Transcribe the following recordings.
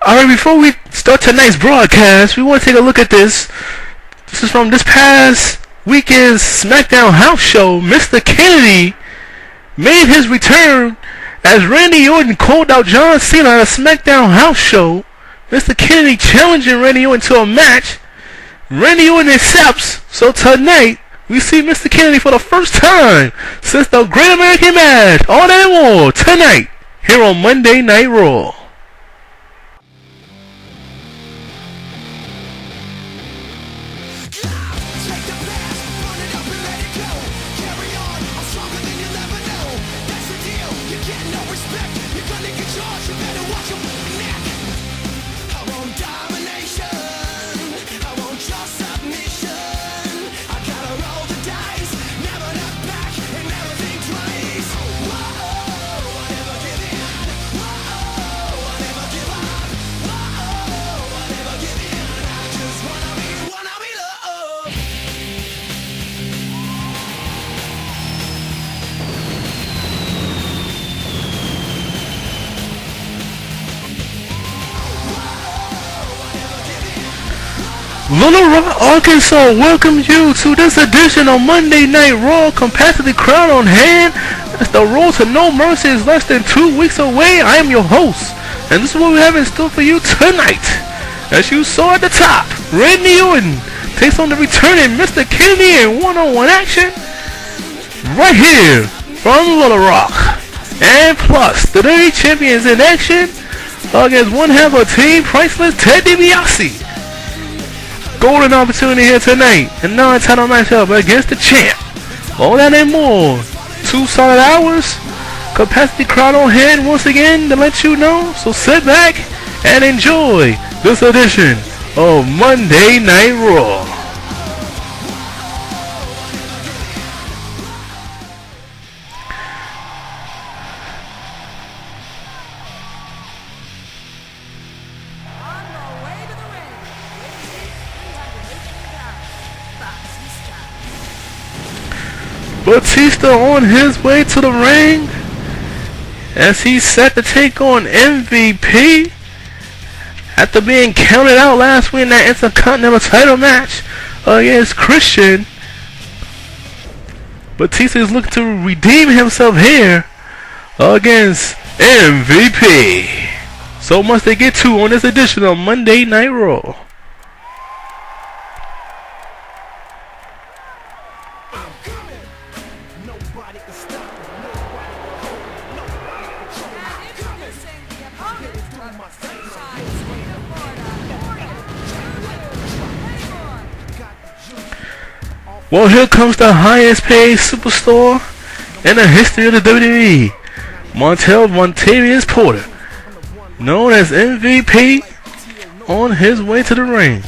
Alright, before we start tonight's broadcast, we want to take a look at this. This is from this past weekend's SmackDown house show. Mr. Kennedy made his return as Randy Orton called out John Cena at a SmackDown house show. Mr. Kennedy challenging Randy Orton to a match. Randy Orton accepts. So tonight, we see Mr. Kennedy for the first time since the Great American Match. All that and more tonight here on Monday Night Raw. Little Rock, Arkansas welcomes you to this edition of Monday Night Raw. Capacity crowd on hand. As the road to No Mercy is less than 2 weeks away, I am your host, and this is what we have in store for you tonight. As you saw at the top, Randy Orton takes on the returning Mr. Kennedy in one-on-one action right here from Little Rock. And plus, the WWE Champions in action against one half of Team Priceless, Ted DiBiase. Golden opportunity here tonight. A non-title matchup against the champ. All that and more. 2 solid hours. Capacity crowd on hand once again to let you know. So sit back and enjoy this edition of Monday Night Raw. Batista on his way to the ring as he's set to take on MVP after being counted out last week in that Intercontinental title match against Christian. Batista is looking to redeem himself here against MVP. So much to get to on this edition of Monday Night Raw. Well, here comes the highest paid superstar in the history of the WWE, Montavious Porter, known as MVP, on his way to the ring.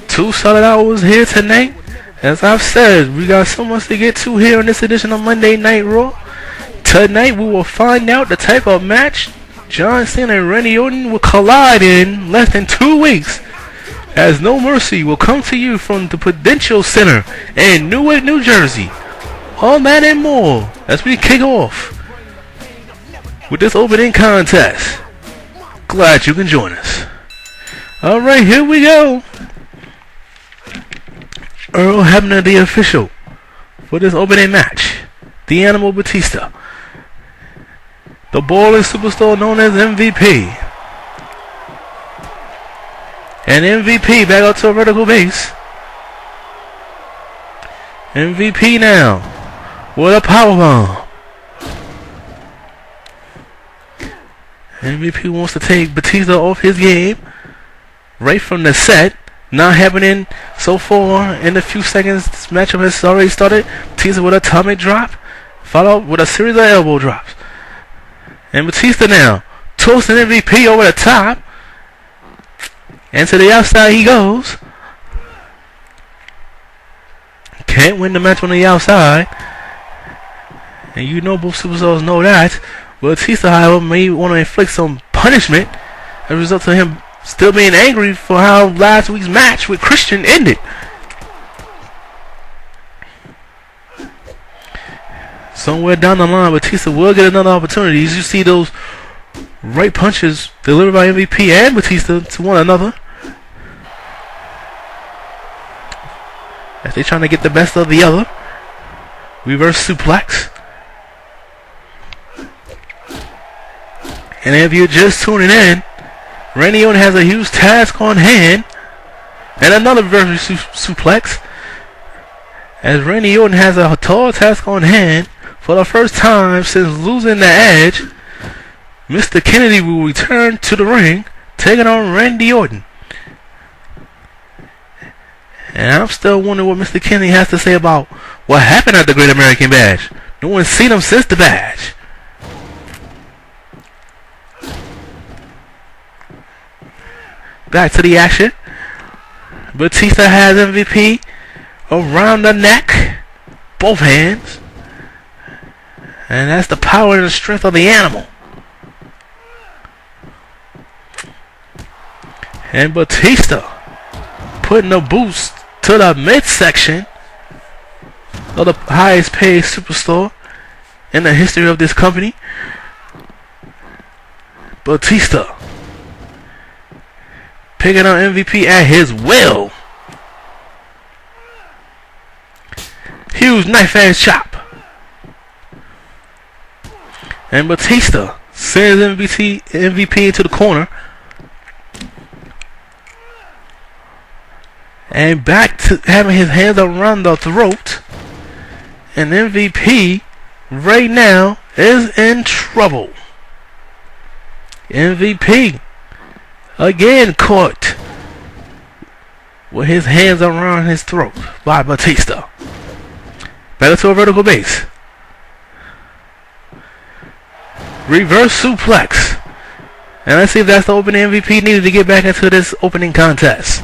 2 solid hours here tonight. As I've said, we got so much to get to here on this edition of Monday Night Raw. Tonight we will find out the type of match John Cena and Randy Orton will collide in less than 2 weeks, as No Mercy will come to you from the Prudential Center in Newark, New Jersey. All that and more as we kick off with this opening contest. Glad you can join us. Alright, here we go. Earl Hebner, the official for this opening match. The Animal Batista. The Ballin superstar known as MVP. And MVP back up to a vertical base. MVP now with a powerbomb. MVP wants to take Batista off his game right from the set. Not happening so far in the few seconds this matchup has already started. Batista with a atomic drop, followed with a series of elbow drops. And Batista now tossing MVP over the top. And to the outside he goes. Can't win the match on the outside. And you know both superstars know that. Batista, however, may want to inflict some punishment as a result of him still being angry for how last week's match with Christian ended. Somewhere down the line, Batista will get another opportunity. As you see those right punches delivered by MVP and Batista to one another. As they trying to get the best of the other. Reverse suplex. And if you're just tuning in, Randy Orton has a huge task on hand. And another reverse suplex. As Randy Orton has a tall task on hand. For the first time since losing the Edge, Mr. Kennedy will return to the ring, taking on Randy Orton. And I'm still wondering what Mr. Kennedy has to say about what happened at the Great American Bash. No one's seen him since the Bash. Back to the action. Batista has MVP around the neck. Both hands. And that's the power and the strength of the animal. And Batista putting a boost to the midsection of the highest paid superstar in the history of this company. Batista picking up MVP at his will. Huge knife edge chop. And Batista sends MVP into the corner. And back to having his hands around the throat. And MVP right now is in trouble. MVP again caught with his hands around his throat by Batista. Back to a vertical base. Reverse suplex. And let's see if that's the opening MVP needed to get back into this opening contest.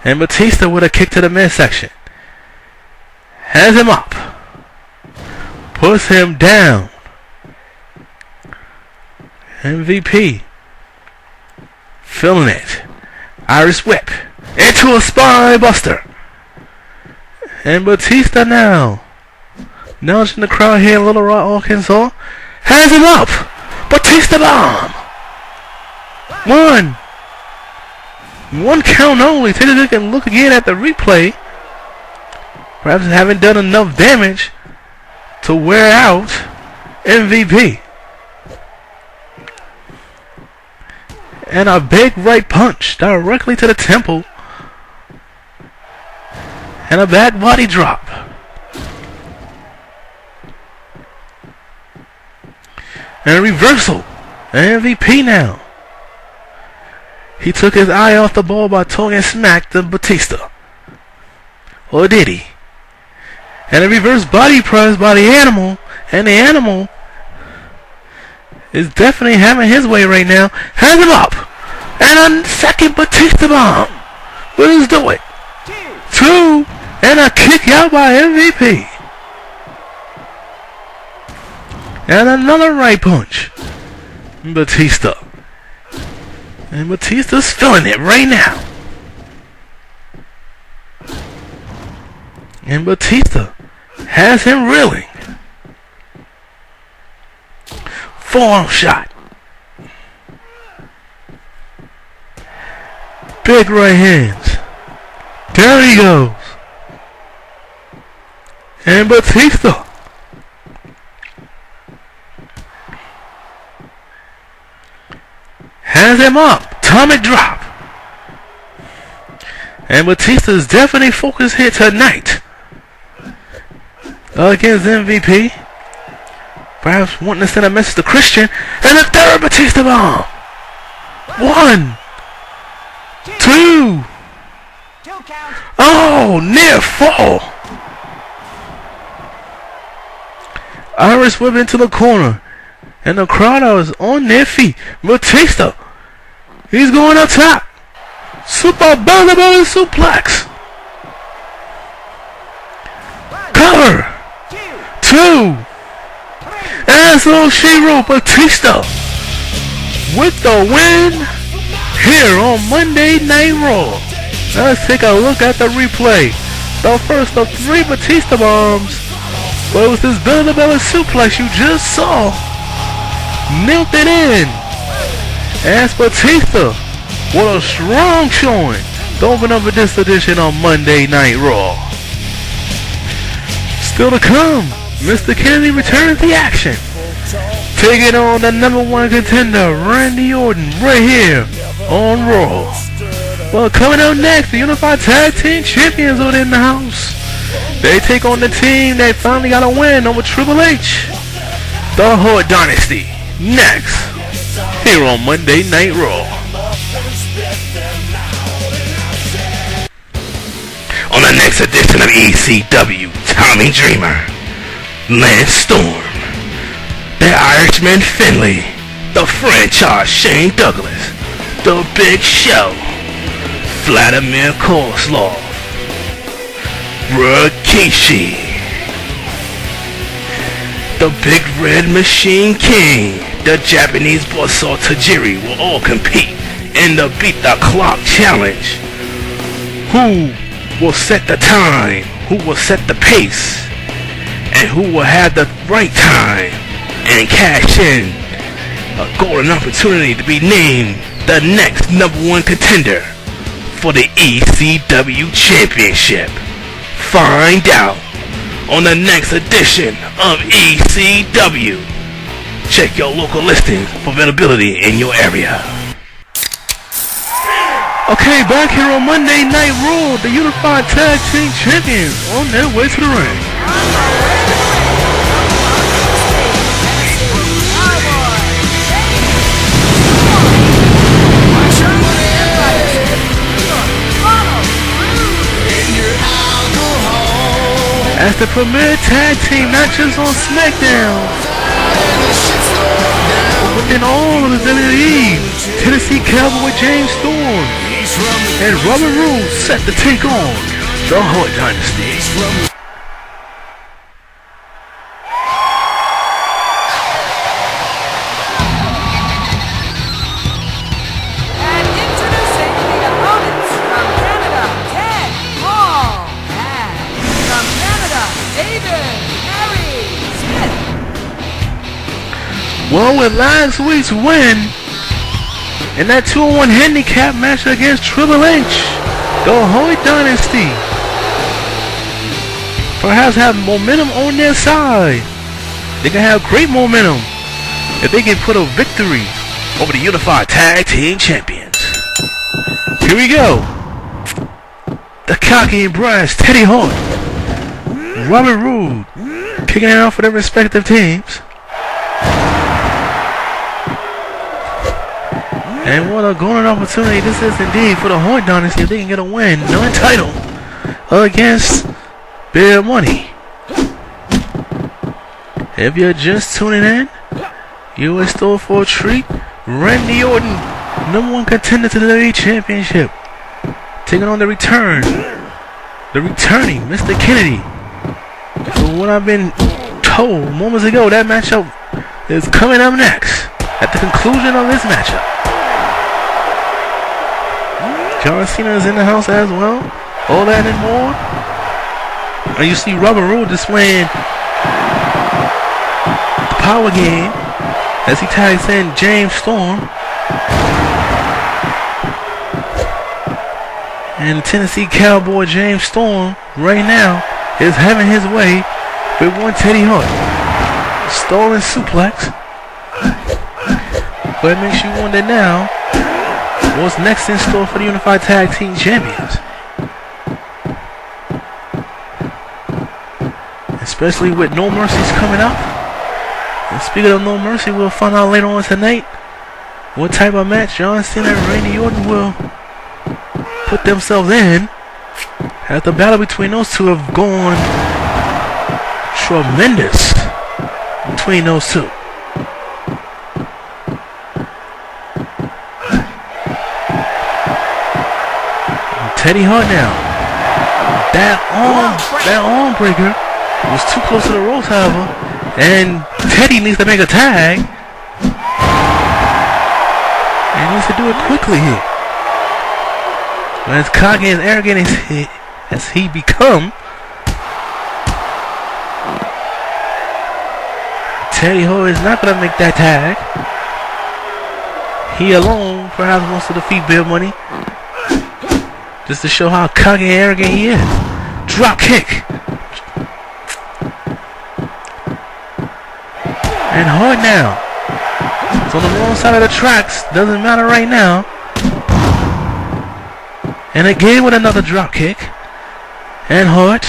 And Batista with a kick to the midsection. Has him up. Puts him down. MVP. Feeling it. Irish whip. Into a spine buster. And Batista now. Nudging the crowd here in Little Rock, Arkansas. Has him up. Batista bomb. One count only. Take a look and look again at the replay. Perhaps haven't done enough damage to wear out MVP. And a big right punch directly to the temple. And a back body drop. And a reversal. MVP now. He took his eye off the ball by talking smack to Batista. Or did he? And a reverse body press by the animal. And the animal is definitely having his way right now. Has him up. And a second Batista bomb. Will he do it? Two. And a kick out by MVP. And another right punch. Batista. And Batista's feeling it right now. And Batista has him reeling. Forearm shot. Big right hands. There he goes. And Batista has him up. Atomic drop. And Batista's definitely focused here tonight against MVP. Perhaps wanting to send a message to Christian. And a third Batista bomb. 1, 2. Oh, near fall. Irish whip into the corner. And the crowd is on their feet. Batista. He's going up top. Super belly suplex. Cover. 2. And so Shiro Batista with the win here on Monday Night Raw. Let's take a look at the replay. The first of 3 Batista bombs But it was this belly-to-belly suplex you just saw. Knelt it in. As Batista, what a strong showing to open up this edition on Monday Night Raw. Still to come, Mr. Kennedy returns to action, taking on the #1 contender, Randy Orton, right here on Raw. Well, coming up next, the Unified Tag Team Champions are in the house. They take on the team that finally got a win over Triple H, the Hart Dynasty. Next, here on Monday Night Raw. On the next edition of ECW, Tommy Dreamer, Lance Storm, the Irishman Finlay, the franchise Shane Douglas, the Big Show, Vladimir Kozlov, Rikishi, the Big Red Machine King, the Japanese Buzzsaw Tajiri will all compete in the Beat the Clock Challenge. Who will set the time? Who will set the pace? And who will have the right time and cash in a golden opportunity to be named the next #1 contender for the ECW Championship? Find out on the next edition of ECW. Check your local listings for availability in your area. Okay, back here on Monday Night Raw, the Unified Tag Team Champions on their way to the ring. As the premier tag team, not just on SmackDown, but within all of the WWE, Tennessee Cowboy James Storm and Robert Roode set to take on the Hart Dynasty. Well, with last week's win in that 2-on-1 handicap match against Triple H, the Hart Dynasty perhaps have momentum on their side. They can have great momentum if they can put a victory over the Unified Tag Team Champions. Here we go. The cocky and brass Teddy Hart, Robert Roode, kicking it out for their respective teams. And what a golden opportunity this is indeed for the Hart Dynasty if they can get a win, non-title, against Bear Money. If you're just tuning in, you in store for a treat. Randy Orton, #1 contender to the WWE Championship, taking on the returning Mr. Kennedy. So what I've been told moments ago, that matchup is coming up next at the conclusion of this matchup. John Cena is in the house as well. All that and more. And you see Robert Roode displaying the power game as he tags in James Storm. And the Tennessee Cowboy James Storm right now is having his way with one Teddy Hart. Stolen suplex. But it makes you wonder now, what's next in store for the Unified Tag Team Champions? Especially with No Mercy's coming up. And speaking of No Mercy, we'll find out later on tonight what type of match John Cena and Randy Orton will put themselves in. As the battle between those two have gone tremendous between those two. Teddy Hart now. That arm breaker was too close to the ropes, however, and Teddy needs to make a tag. And he needs to do it quickly here. As cocky and arrogant as he become, Teddy Hart is not going to make that tag. He alone perhaps wants to defeat Beer Money. Just to show how cocky and arrogant he is. Drop kick. And Hart now. It's on the wrong side of the tracks. Doesn't matter right now. And again with another drop kick. And Hart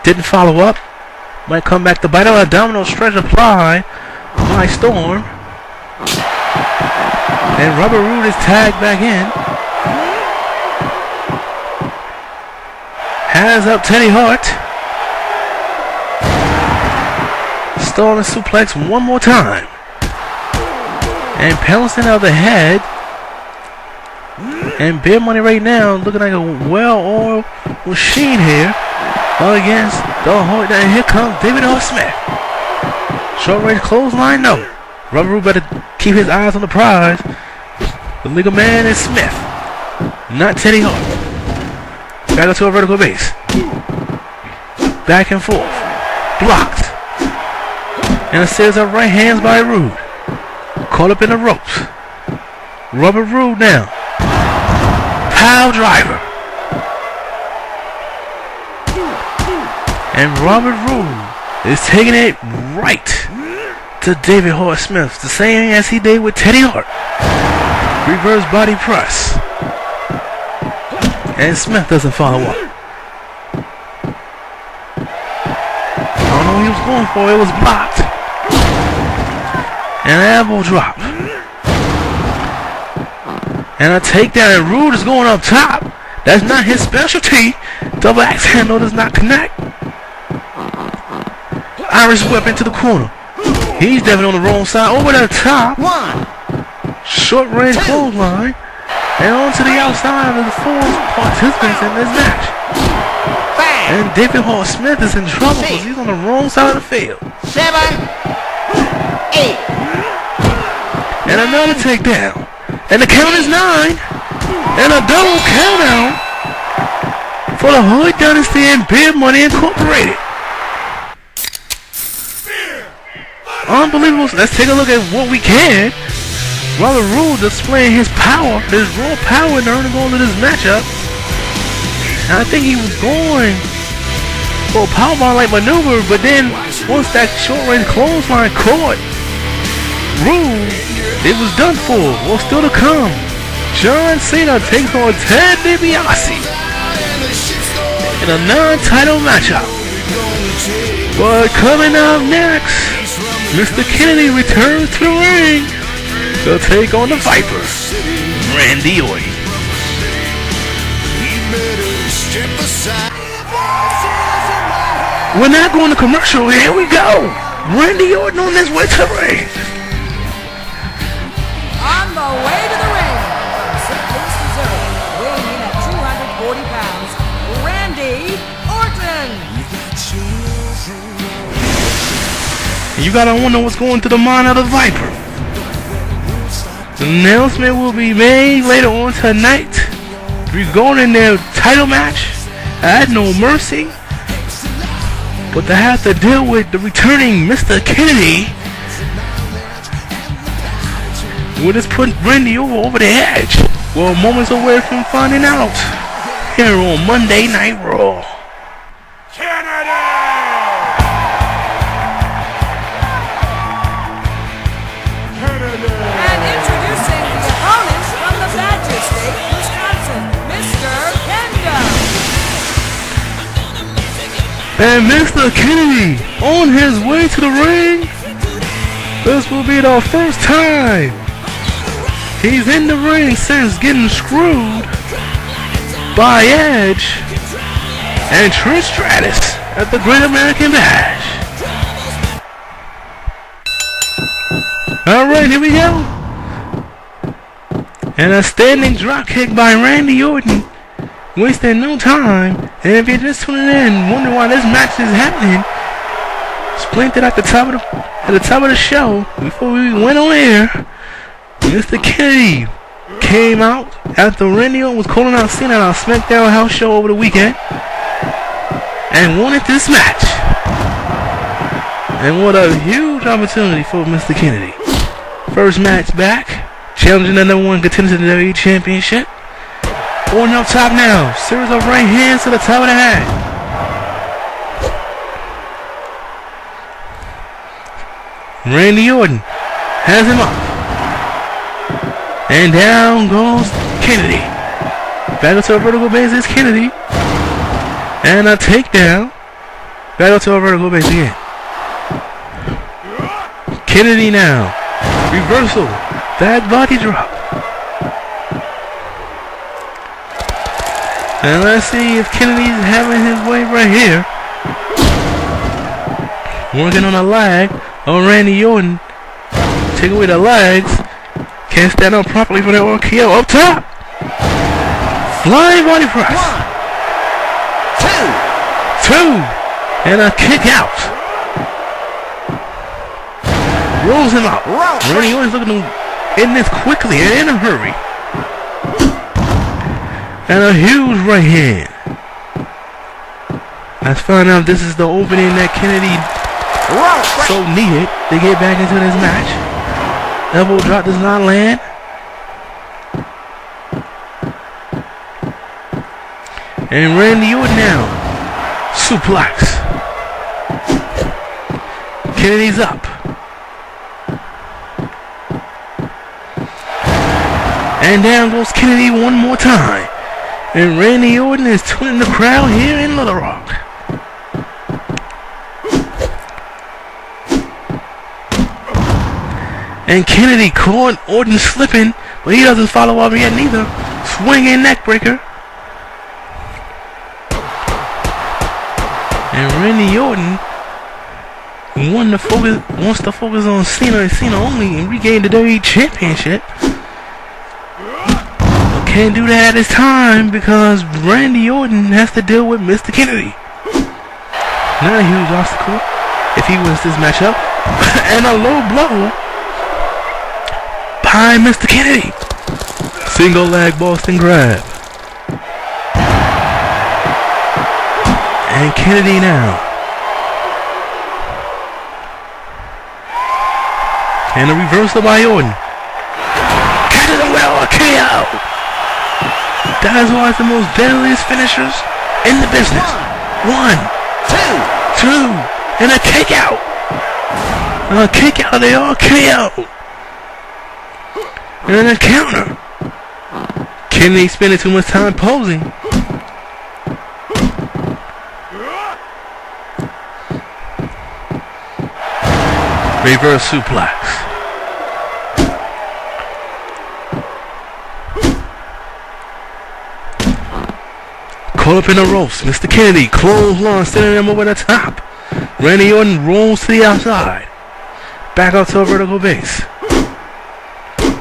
didn't follow up. Might come back to bite out. A domino stretch apply by Storm. And Rubber Root is tagged back in. Has up Teddy Hart. Stalling suplex one more time. And pouncing out the head. And Beer Money right now looking like a well-oiled machine here against the Hart. And here comes David Hart Smith. Short range clothesline, no. Rubber Root better keep his eyes on the prize. The legal man is Smith, not Teddy Hart. Back up to a vertical base. Back and forth. Blocked. And a series of right hands by Rude. Caught up in the ropes. Rubber Root now. Pile driver. And Robert Roode is taking it right to David Hart Smith. The same as he did with Teddy Hart. Reverse body press. And Smith doesn't follow up. I don't know what he was going for. It was blocked. And an elbow drop. And a takedown. And Rude is going up top. That's not his specialty. Double axe handle does not connect. Irish whip into the corner. He's definitely on the wrong side. Over the top. Short range clothesline. And on to the outside of the four participants in this match. And David Hart Smith is in trouble because he's on the wrong side of the field. 7, 8. And another takedown. And the count is 9. And a double count out for the Hart Dynasty and Beer Money Incorporated. Unbelievable. Let's take a look at what we can. Robert Roode displaying his power, his raw power in order to go into this matchup. And I think he was going for a powerbomb-like maneuver, but then once that short-range clothesline caught Roode, it was done for. Well, still to come. John Cena takes on Ted DiBiase in a non-title matchup. But coming up next, Mr. Kennedy returns to the ring to take on the Viper, Randy Orton. We're not going to commercial. Here we go. Randy Orton on his way to the ring. On the way to the ring, from St. Louis, Missouri, weighing in at 240 pounds, Randy Orton. You gotta wonder what's going through the mind of the Viper. The announcement will be made later on tonight regarding their title match at No Mercy. But to have to deal with the returning Mr. Kennedy will just put Randy over the edge. Well, moments away from finding out here on Monday Night Raw. And Mr. Kennedy on his way to the ring. This will be the first time he's in the ring since getting screwed by Edge and Trish Stratus at the Great American Bash. Alright, here we go. And a standing drop kick by Randy Orton. Wasting no time. And if you're just tuning in, wondering why this match is happening, explained it at the top of the show before we went on air. Mr. Kennedy came out after Randy Orton was calling out Cena on our SmackDown house show over the weekend and wanted this match. And what a huge opportunity for Mr. Kennedy. First match back. Challenging the #1 contender to the WWE Championship. Orton up top now. Series of right hands to the top of the head. Randy Orton has him up. And down goes Kennedy. Back up to a vertical base is Kennedy. And a takedown. Back up to a vertical base again. Kennedy now. Reversal. Back body drop. And let's see if Kennedy's having his way right here. Working on a leg of Randy Orton. Take away the legs. Can't stand up properly for that RKO. Up top. Flying body press. 1, 2. And a kick out. Rolls him out. Randy Orton's looking to end this quickly and in a hurry. And a huge right hand. Let's find out if this is the opening that Kennedy so needed to get back into this match. Elbow drop does not land. And Randy Orton now. Suplex. Kennedy's up. And down goes Kennedy one more time. And Randy Orton is tuning the crowd here in Little Rock. And Kennedy caught Orton slipping, but he doesn't follow up yet neither. Swinging neck breaker. And Randy Orton wants to focus on Cena and Cena only and regain the WWE Championship. But can't do that at this time because Randy Orton has to deal with Mr. Kennedy. Not a huge obstacle if he wins this matchup. And a low blow by Mr. Kennedy. Single leg Boston grab. And Kennedy now. And a reversal by Orton. Catches him well, a KO. That is one of the most deadliest finishers in the business. 1, 2, and a kick out. A kick out, they all KO. And a counter. Kennedy spending too much time posing. Reverse suplex. Caught up in the ropes. Mr. Kennedy clothesline, sending him over the top. Randy Orton rolls to the outside. Back up to a vertical base.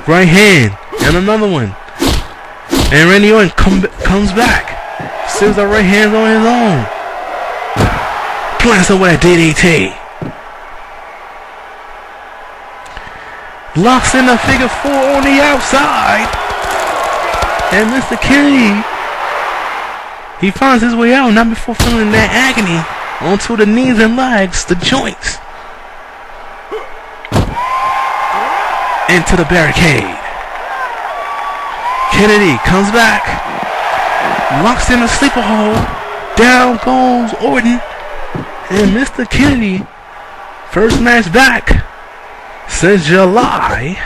Right hand. And another one. And Randy Orton comes back. Sends the right hands on his own. Plants him with a DDT. Locks in the figure 4 on the outside. And Mr. Kennedy, he finds his way out, not before feeling that agony onto the knees and legs, the joints. Into the barricade. Kennedy comes back. Locks in a sleeper hold. Down goes Orton. And Mr. Kennedy, first match back since July.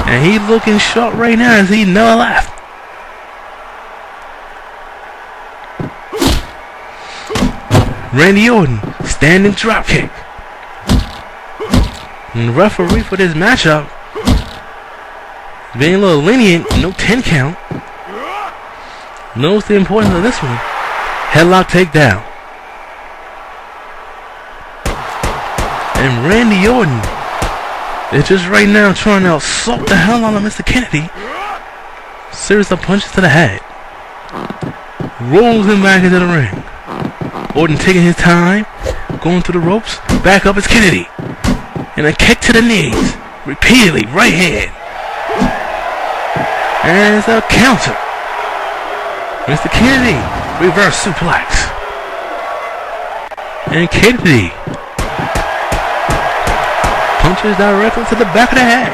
And he's looking sharp right now as he never left. Randy Orton, standing dropkick. And the referee for this matchup being a little lenient, no 10 count. Knows the importance of this one. Headlock takedown. And Randy Orton is just right now trying to assault the hell out of Mr. Kennedy. Series of punches to the head. Rolls him back into the ring. Orton taking his time, going through the ropes. Back up is Kennedy. And a kick to the knees. Repeatedly, right hand. And it's a counter. Mr. Kennedy, reverse suplex. And Kennedy punches directly to the back of the head.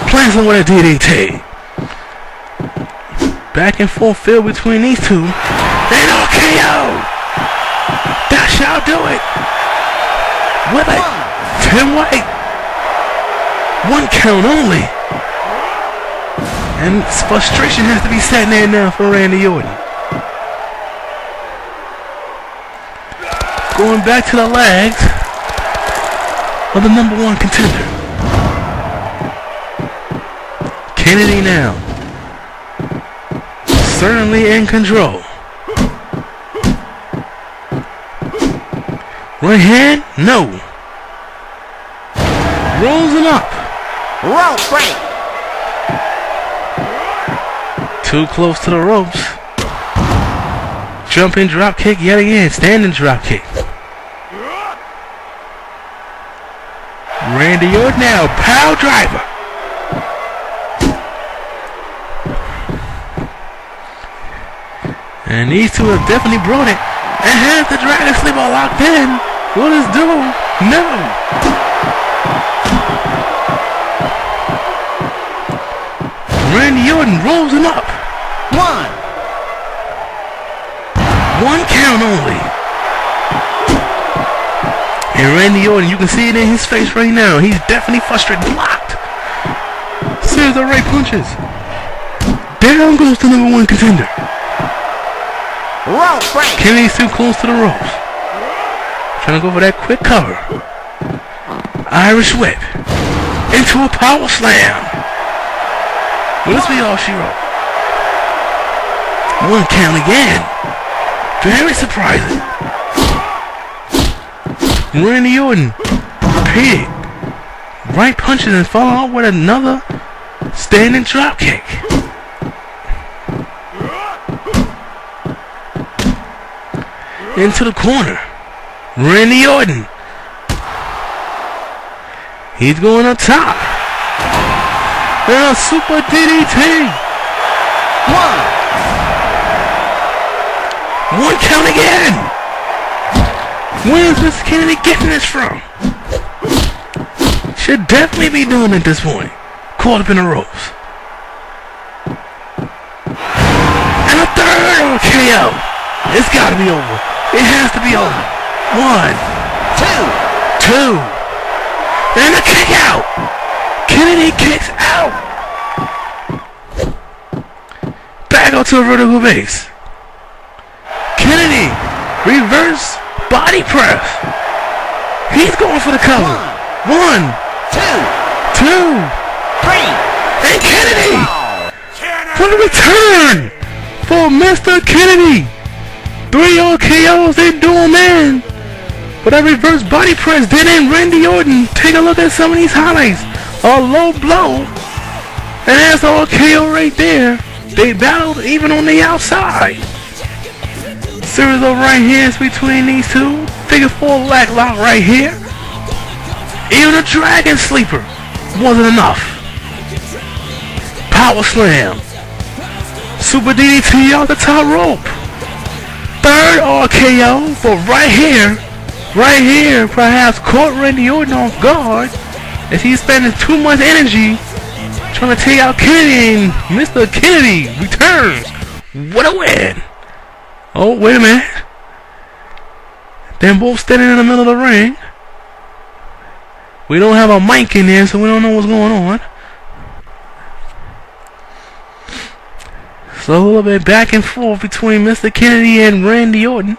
Plants him with a DDT. Back and forth field between these two. And RKO! That shall do it! With a 10-weight. 1 count only. And frustration has to be sitting there now for Randy Orton. Going back to the legs of the #1 contender. Kennedy now. Certainly in control. Right hand? No. Rolls him up. Rope break. Too close to the ropes. Jumping drop kick yet again. Standing drop kick. Randy Orton now. Power driver. And these two have definitely brought it. And has the Dragon Sleeper locked in. Will this do? No. Randy Orton rolls him up. 1 count only. And Randy Orton, you can see it in his face right now. He's definitely frustrated. Blocked. Series of right punches. Down goes the #1 contender. Rope break. Kennedy's too close to the ropes. Trying to go for that quick cover. Irish whip. Into a power slam. Will this be all she wrote? 1 count again. Very surprising. Randy Orton repeated right punches and follow up with another standing drop kick. Into the corner. Randy Orton. He's going up top. And a super DDT. 1 count again. Where's Mr. Kennedy getting this from? Should definitely be doing it at this point. Caught up in the ropes. And a third RKO. It's got to be over. It has to be over. 1, 2. And a kick out. Kennedy kicks out. Back out to a vertical base. Kennedy, reverse body press. He's going for the cover. 1, 2, 3. And Kennedy for the return for Mr. Kennedy. 3 RKOs, they do him in. But that reverse body press did in. Randy Orton, take a look at some of these highlights. A low blow. And that's the RKO right there. They battled even on the outside. Series of right hands between these two. Figure 4 leg lock right here. Even a Dragon Sleeper wasn't enough. Power slam. Super DDT off the top rope. 3rd RKO, but right here, perhaps caught Randy Orton off guard as he's spending too much energy trying to take out Kennedy, and Mr. Kennedy returns. What a win! Oh, wait a minute. They're both standing in the middle of the ring. We don't have a mic in there, so we don't know what's going on. So a little bit back and forth between Mr. Kennedy and Randy Orton.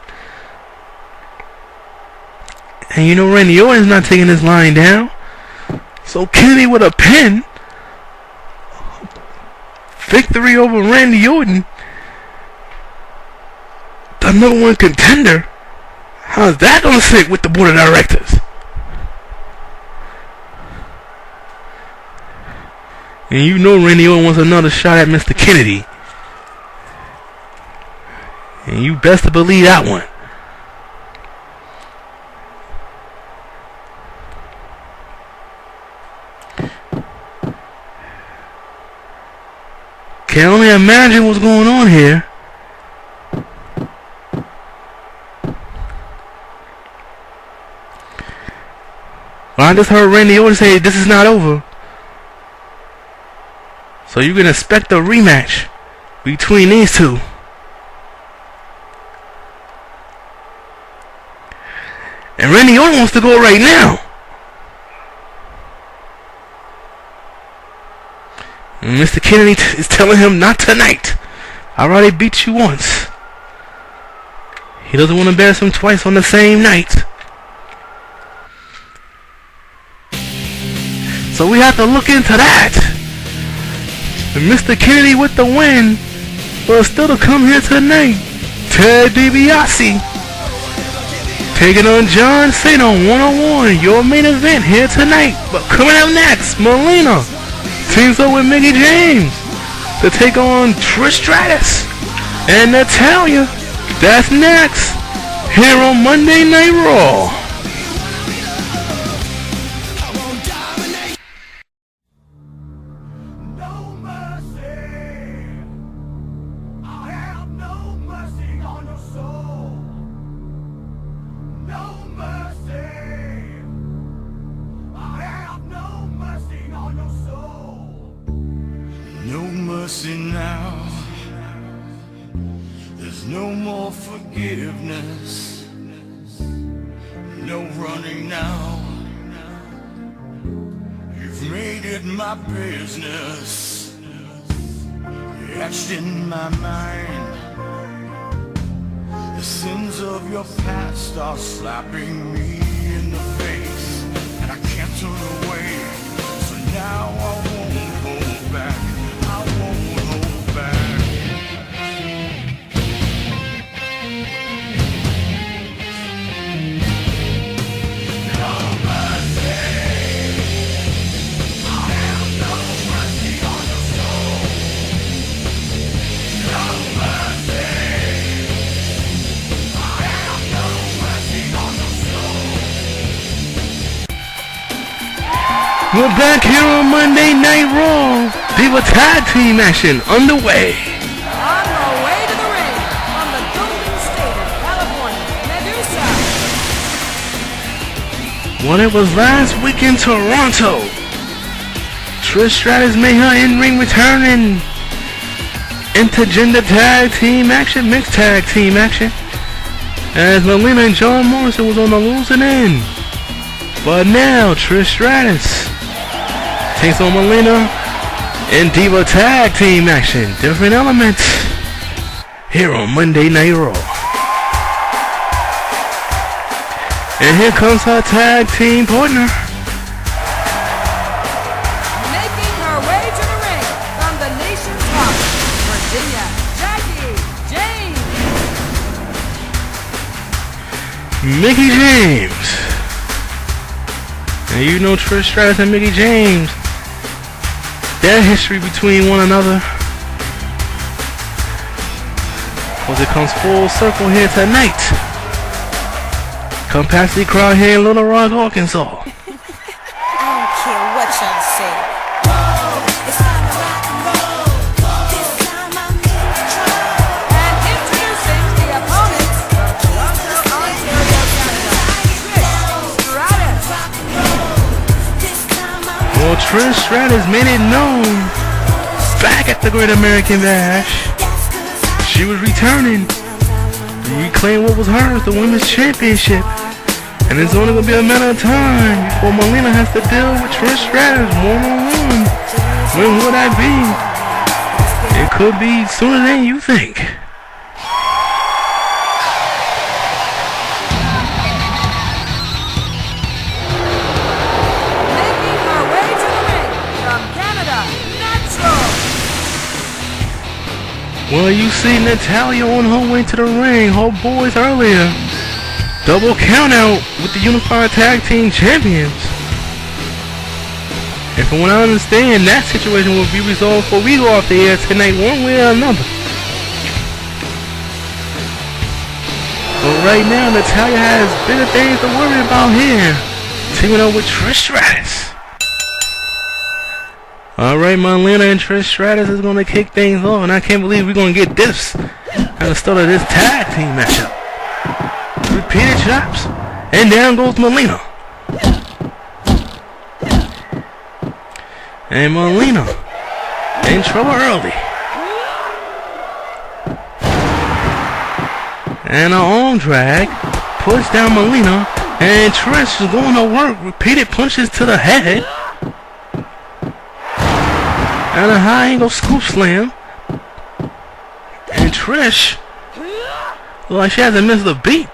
And you know Randy Orton's not taking this line down. So Kennedy with a pin. Victory over Randy Orton. The #1 contender. How's that gonna sit with the board of directors? And you know Randy Orton wants another shot at Mr. Kennedy. And you best to believe that one. Can only imagine what's going on here. I just heard Randy Orton say this is not over. So you can expect a rematch between these two. And Randy Orton wants to go right now. And Mr. Kennedy is telling him, not tonight. I already beat you once. He doesn't want to embarrass him twice on the same night. So we have to look into that. And Mr. Kennedy with the win, but still to come here tonight. Ted DiBiase taking on John Cena one-on-one. Your main event here tonight. But coming up next, Melina teams up with Mickie James to take on Trish Stratus and Natalya. That's next here on Monday Night Raw. Now there's no more forgiveness, no running now. You've made it my business, etched in my mind. The sins of your past are slapping me in the face, and I can't turn away. So now I won't hold back. We're back here on Monday Night Raw. Diva Tag Team action underway. On the way to the ring from the Golden State of California, Medusa. When it was last week in Toronto, Trish Stratus made her in-ring return in intergender tag team action, mixed tag team action, as Melina and John Morrison was on the losing end. But now Trish Stratus takes on Melina in Diva Tag Team action. Different elements here on Monday Night Raw. And here comes her tag team partner. Making her way to the ring from the nation's heart, Virginia, Jackie James. Mickie James. And you know Trish Stratus and Mickie James, their history between one another, because it comes full circle here tonight. Capacity crowd here in Little Rock, Arkansas. I don't care what y'all say. It's time to rock and roll. This time I'm in control. And introducing the opponents from Toronto, Ontario, Canada, Trish Stratus. Well, Trish Stratus made it known back at the Great American Bash she was returning to reclaim what was hers, the Women's Championship. And it's only going to be a matter of time before Melina has to deal with Trish Stratus one-on-one. When will that be? It could be sooner than you think. Making her way to the ring from Canada, Natural. Well, you see Natalya on her way to the ring, her boys earlier. Double count out with the Unified Tag Team Champions. And from what I understand, that situation will be resolved before we go off the air tonight one way or another. But right now, Natalya has bigger things to worry about here. Teaming up with Trish Stratus. Alright, Melina and Trish Stratus is going to kick things off. And I can't believe we're going to get this at the start of this tag team matchup. Repeated chops, and down goes Melina. And Melina in trouble early. And an arm drag. Push down Melina. And Trish is going to work. Repeated punches to the head. And a high angle scoop slam. And Trish looks like she hasn't missed a beat.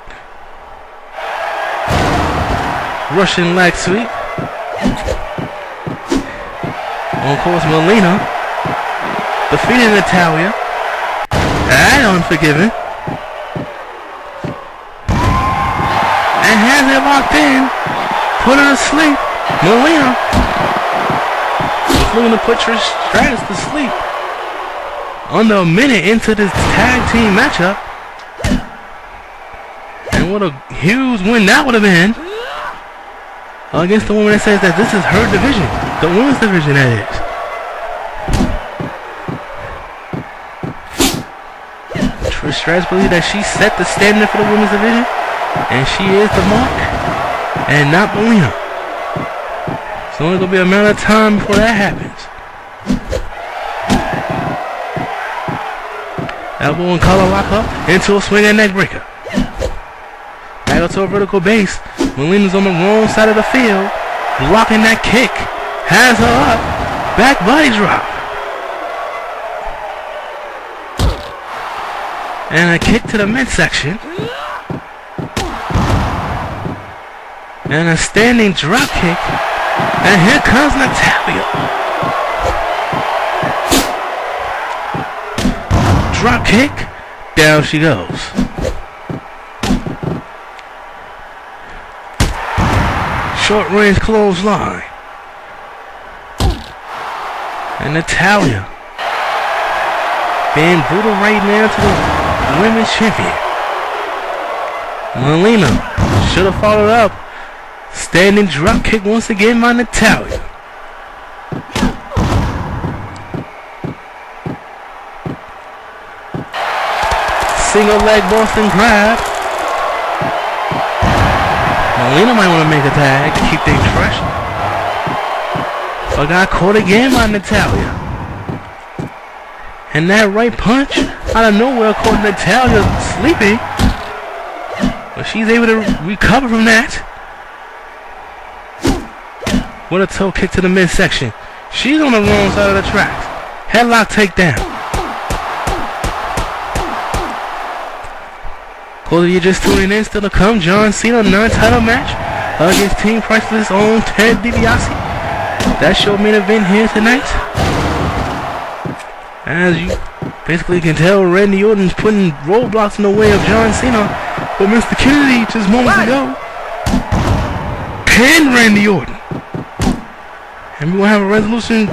Russian leg sweep. Of course, Melina defeated Natalya. And Unforgiven. And has it locked in. Put her to sleep. Melina is looking to put Trish Stratus to sleep. Under a minute into this tag team matchup. And what a huge win that would have been. Against the woman that says that this is her division. The women's division, that is. Trish Stratus believes that she set the standard for the women's division. And she is the mark. And not Melina. It's only going to be a matter of time before that happens. Elbow and collar lock up into a swing and neck breaker. Back up to a vertical base. Melina's on the wrong side of the field. Blocking that kick. Has her up. Back body drop. And a kick to the midsection. And a standing drop kick. And here comes Natalya. Drop kick. Down she goes. Short range clothesline. And Natalya being brutal right now to the women's champion. Melina should have followed up. Standing drop kick once again by Natalya. Single leg Boston grab. Melina might want to make a tag to keep things fresh. But got caught again by Natalya. And that right punch out of nowhere caught Natalya sleeping. But she's able to recover from that. What a toe kick to the midsection. She's on the wrong side of the tracks. Headlock takedown. Close, you're just tuning in. Still to come, John Cena non-title match against Team Priceless own Ted DiBiase. That show main event here tonight. As you basically can tell, Randy Orton's putting roadblocks in the way of John Cena. But Mr. Kennedy just moments ago pinned Randy Orton. And we're going to have a resolution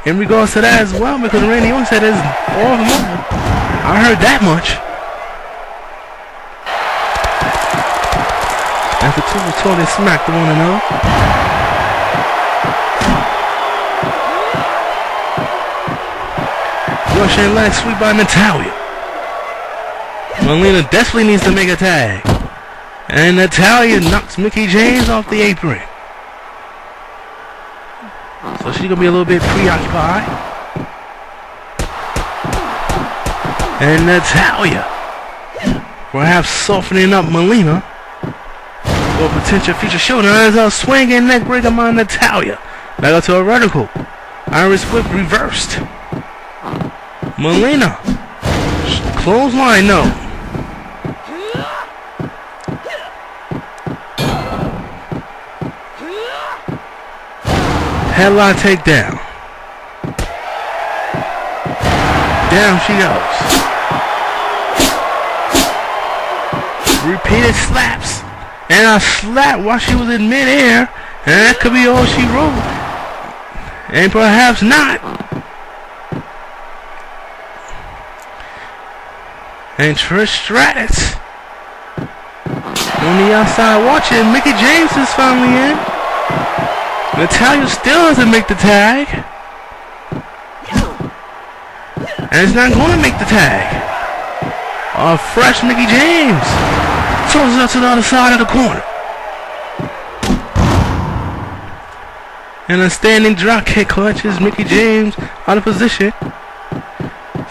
in regards to that as well, because Randy Orton said it's all over. I heard that much. After two was talking smack to one another. Russian leg sweep by Natalya. Melina desperately needs to make a tag. And Natalya knocks Mickie James off the apron. So she's going to be a little bit preoccupied. And Natalya perhaps softening up Melina for a potential future showdown. As a swinging neck breaker by Natalya. Back up to a vertical. Irish whip reversed. Melina. Clothesline, no. Headlock takedown. Down she goes. Repeated slaps. And a slap while she was in midair. And that could be all she wrote. And perhaps not. And Trish Stratus on the outside watching. Mickie James is finally in. Natalya still doesn't make the tag. And it's not going to make the tag. A fresh Mickie James throws it up to the other side of the corner. And a standing drop kick clutches Mickie James out of position.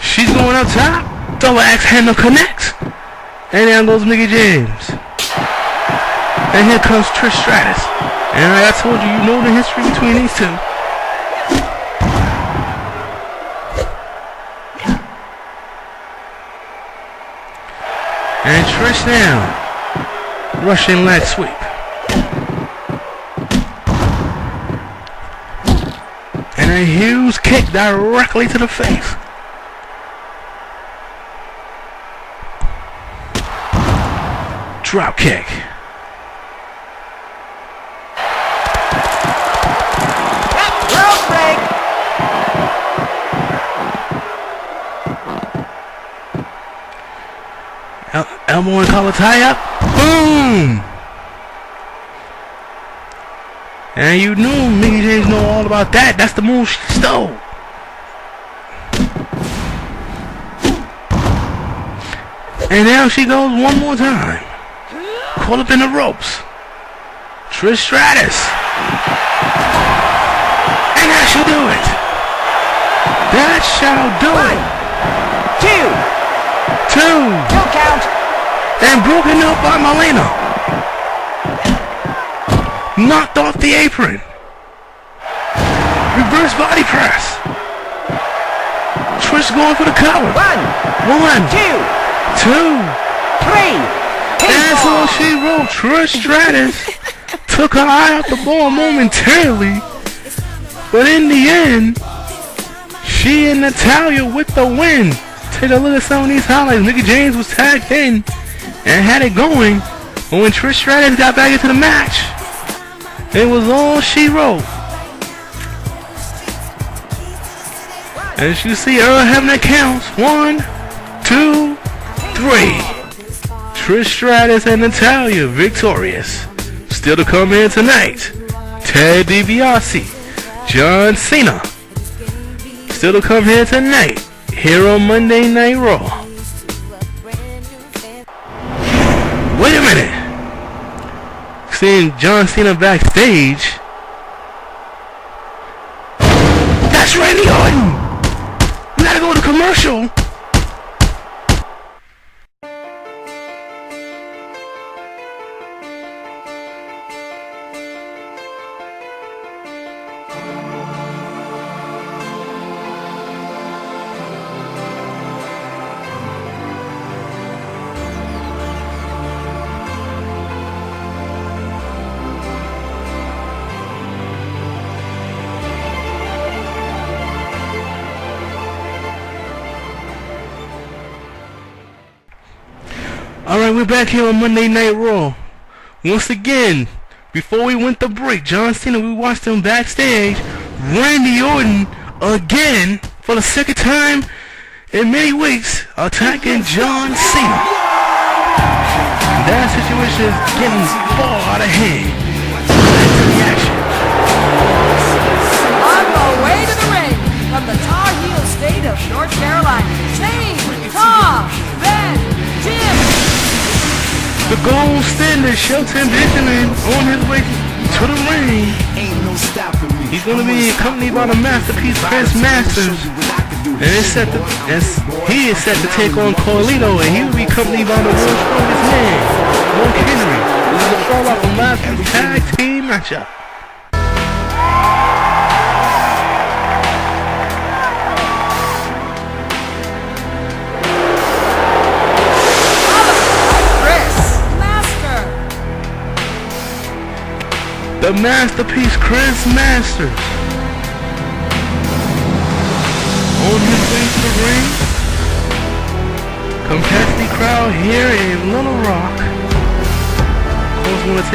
She's going up top. Double axe handle connects. And down goes Mickie James. And here comes Trish Stratus. And like I told you, you know the history between these two. And Trish down. Russian leg sweep. And a huge kick directly to the face. Drop kick. Rope break. Elbow and collar tie up. Boom. And you knew Mickie James know all about that. That's the move she stole. And now she goes one more time. Caught up in the ropes. Trish Stratus. And that shall do it. That shall do it. 2. 2. 2 count. And broken up by Melina. Knocked off the apron. Reverse body press. Trish going for the cover. 1, 2, 3. That's all she wrote. Trish Stratus took her eye off the ball momentarily. But in the end, she and Natalya with the win. Take a look at some of these highlights. Mickie James was tagged in and had it going. But when Trish Stratus got back into the match, it was all she wrote. As you see, Earl having that counts. 1, 2, 3. Trish Stratus and Natalya victorious. Still to come in tonight, Ted DiBiase, John Cena. Still to come here tonight, here on Monday Night Raw. Wait a minute. Seeing John Cena backstage. That's Randy Orton. We gotta go to commercial. Alright, we're back here on Monday Night Raw. Once again, before we went to break, John Cena, we watched him backstage. Randy Orton, again, for the second time in many weeks, attacking John Cena. That situation is getting far out of hand. Back to the action. On the way to the ring, from the Tar Heel state of North Carolina, Shane, Tom, Ben, Jim. The gold standard Shelton Benjamin on his way to the ring. He's going to be accompanied by the masterpiece Chris Masters. And he is set to take on Carlito, and he will be accompanied by the world's strongest man, Mark Henry. This is a fallout from last week's tag team matchup. The masterpiece Chris Masters on his way to the ring. Capacity crowd here in Little Rock. Of course, want to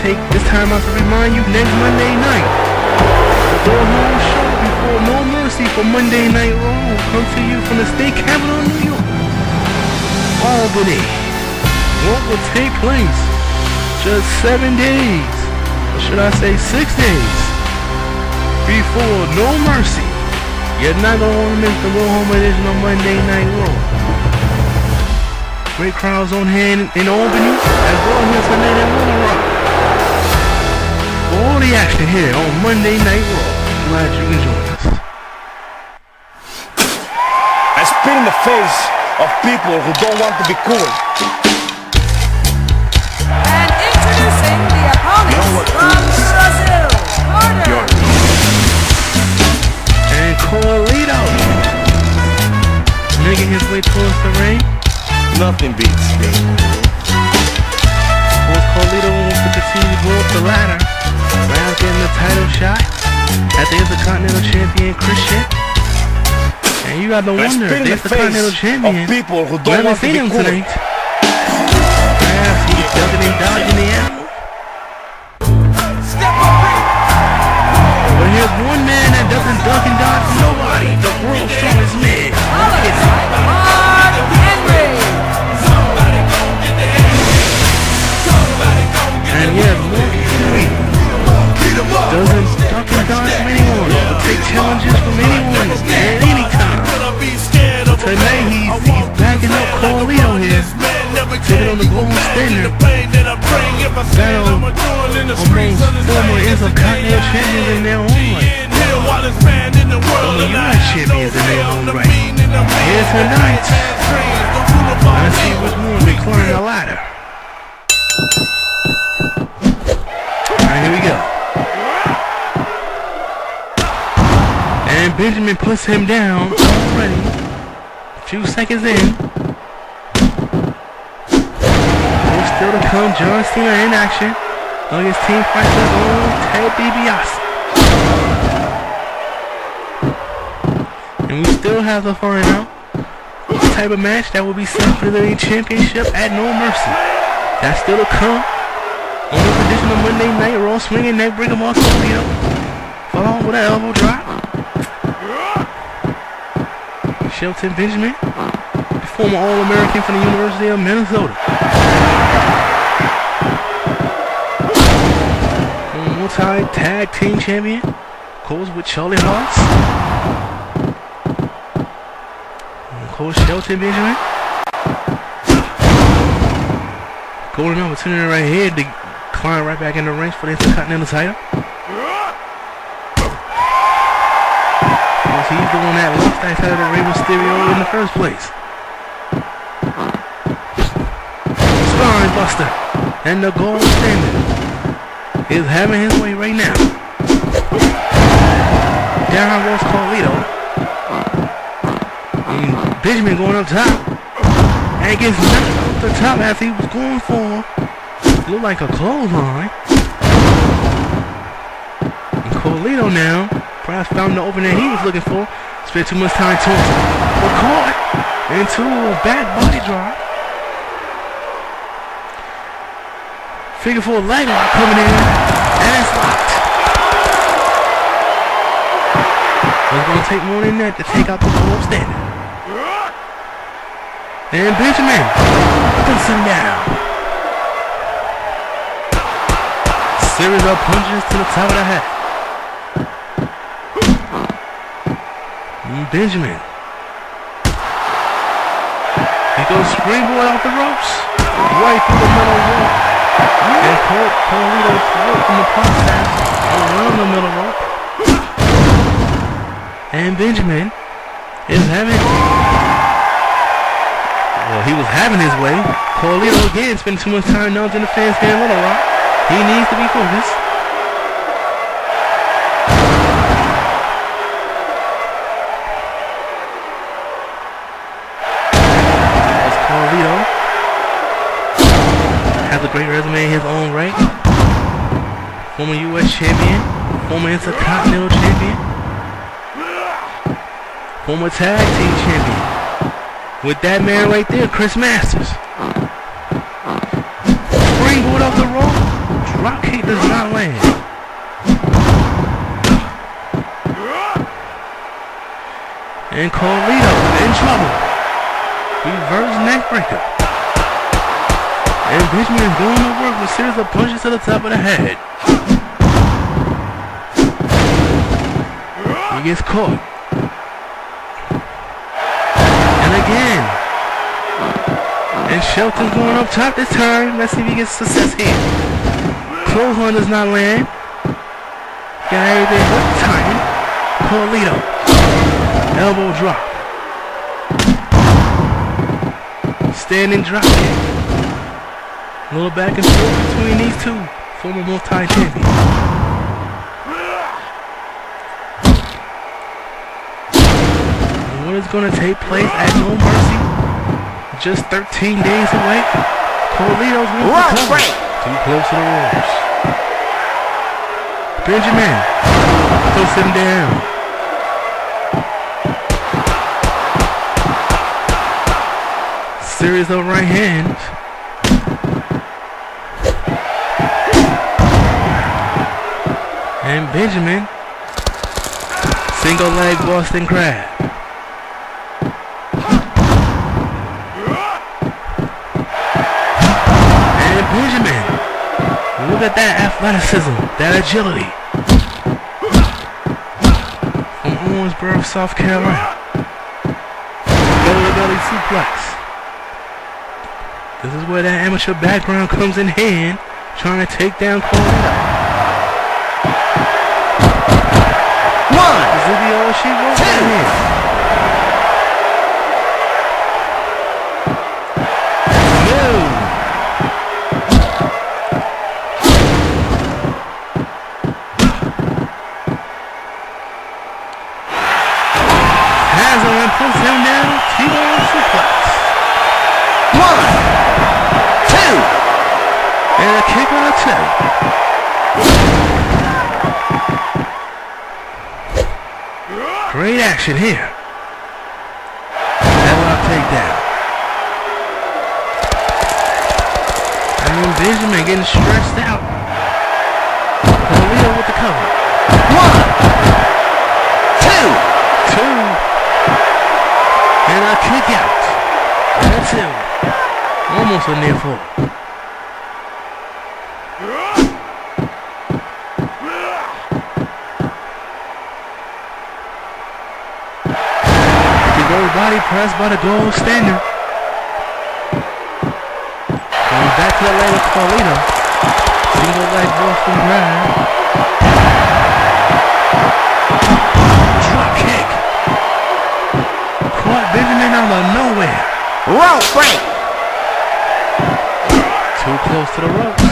take this time out to remind you next Monday night. The go-home show before No Mercy for Monday Night Raw will come to you from the state capital of New York, Albany. What will take place? Just 7 days. Should I say 6 days before No Mercy? You're not going to want to miss the Go Home edition on Monday Night Raw. Great crowds on hand in Albany as well here tonight in Little Rock. For all the action here on Monday Night Raw. Glad you can join us. I spit in the face of people who don't want to be cool. And introducing the opponents from Brazil, Carter. And Carlito. Making his way towards the ring. Nothing beats me. Carlito wants to continue to go up the ladder. Round getting the title shot at the Intercontinental Champion Christian. And you got to wonder if the Intercontinental Champion people who don't want to be cool. Tonight. Perhaps he's ducking and dodging the animal. But here's one man that doesn't duck and dodge nobody. The world's strongest man. Hart Henry. And yeah, doesn't duck and dodge from anyone, but take challenges from anyone at any time. Tonight he's backing up Carlito here, taking on the gold standard. Battle amongst former Intercontinental champions in their own right. Former US champions in their own right. Here tonight, let's see which one will be climbing the ladder. Alright, here we go. And Benjamin puts him down already. A few seconds in. Still to come, John Cena in action against Team Fighters own Ted DiBiase. And we still have to find out what type of match that will be set for the WWE Championship at No Mercy. That's still to come on this edition of Monday Night Raw. Swinging neck breaker by Carlito, followed with an elbow drop. Shelton Benjamin, the former All-American from the University of Minnesota. Multi-tag team champion, of course, with Charlie Hart. And of course, Shelton Benjamin. Golden opportunity right here to climb right back in the ranks for the Intercontinental title. Because he's the one that lost that title to Rey Mysterio in the first place. Spine buster and the gold standard is having his way right now. Down goes Carlito. And Benjamin going up top. And gets knocked off the top as he was going for looked like a clothesline. And Carlito now perhaps found the opening he was looking for. Spent too much time to him. But caught into a back body drop. Figure 4 leg lock coming in, and it's locked. It's going to take more than that to take out the gold standard. And Benjamin puts him down. Series of punches to the top of the head. And Benjamin. He goes springboard off the ropes, right through the middle rope. And Carlito broke in the process around the middle rope. And Benjamin is having, well, he was having his way. Carlito again spent too much time dodging the fans getting Little Rock. He needs to be focused. That's Carlito. Has a great resume in his own right. Former US champion, former Intercontinental champion, former tag team champion. With that man right there, Chris Masters. Springboard off the rope, drop kick does not land. And Carlito in trouble. Reverse neck breaker. And Benjamin is going to work with a series of punches to the top of the head. He gets caught. And again. And Shelton's going up top this time. Let's see if he gets success here. Clothesline does not land. Got everything but timing. Carlito. Elbow drop. Standing drop kick. A little back and forth between these two former multi-champions. What is going to take place at No Mercy? Just 13 days away. Carlito's going to cover. Too close to the ropes. Benjamin puts him down. Series of right hands. And Benjamin, single leg Boston Crab. And Benjamin, look at that athleticism, that agility. From Owensboro, South Carolina. Belly suplex. This is where that amateur background comes in hand, trying to take down Carlito. All she wants in here. No. Has him and puts him down. T-bone suplex. 1, 2. And a kick on a toe. Great action here. Headlock takedown. And Benjamin getting stretched out. Carlito with the cover. 1, 2. And a kick out. That's it. Almost a near fall. Body press by the gold standard. Going back to the leg of Carlito. Single leg Boston Crab. Drop kick. Caught Benjamin out of nowhere. Rope break. Too close to the ropes.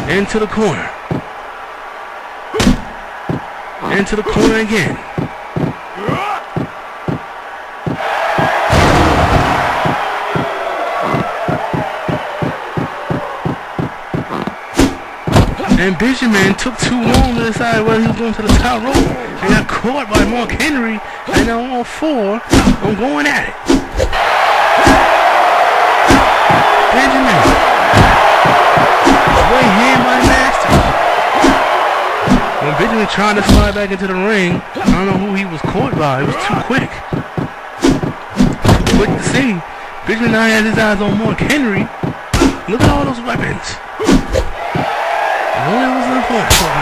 Into the corner. Into the corner again. And Benjamin took too long to decide whether he was going to the top rope and got caught by Mark Henry, and on all four, I'm going at it. Benjamin. Way hand by Master. When Benjamin tried to slide back into the ring, I don't know who he was caught by. It was too quick. Too quick to see. Benjamin now has his eyes on Mark Henry. Look at all those weapons. Only was an important.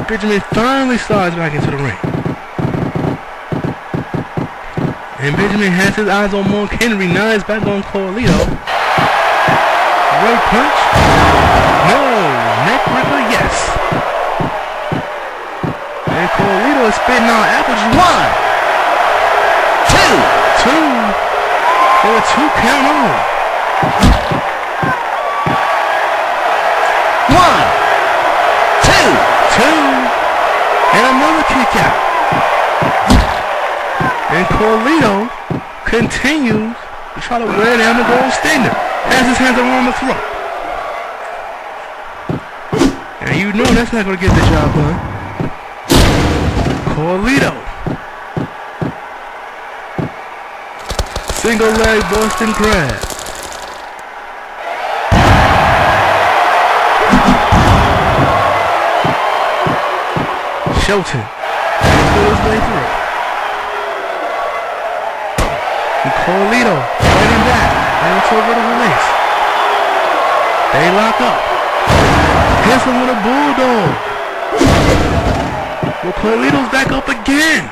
Benjamin finally slides back into the ring. And Benjamin has his eyes on Mark Henry. Now he's back on Carlito. Right punch? No. Neck breaker? Yes. And Carlito is spitting out apple juice. 1, 2. And a 2 count on. 1, 2. And another kick out. And Carlito continues to try to wear down the gold standard. Has his hands around the throat. And you know that's not going to get the job done. Carlito. Single leg Boston Crab. Shelton. Pull his way through. And Carlito fighting back. And it's over the release. They lock up. Hits him with a bulldog. Well, Carlito's back up again.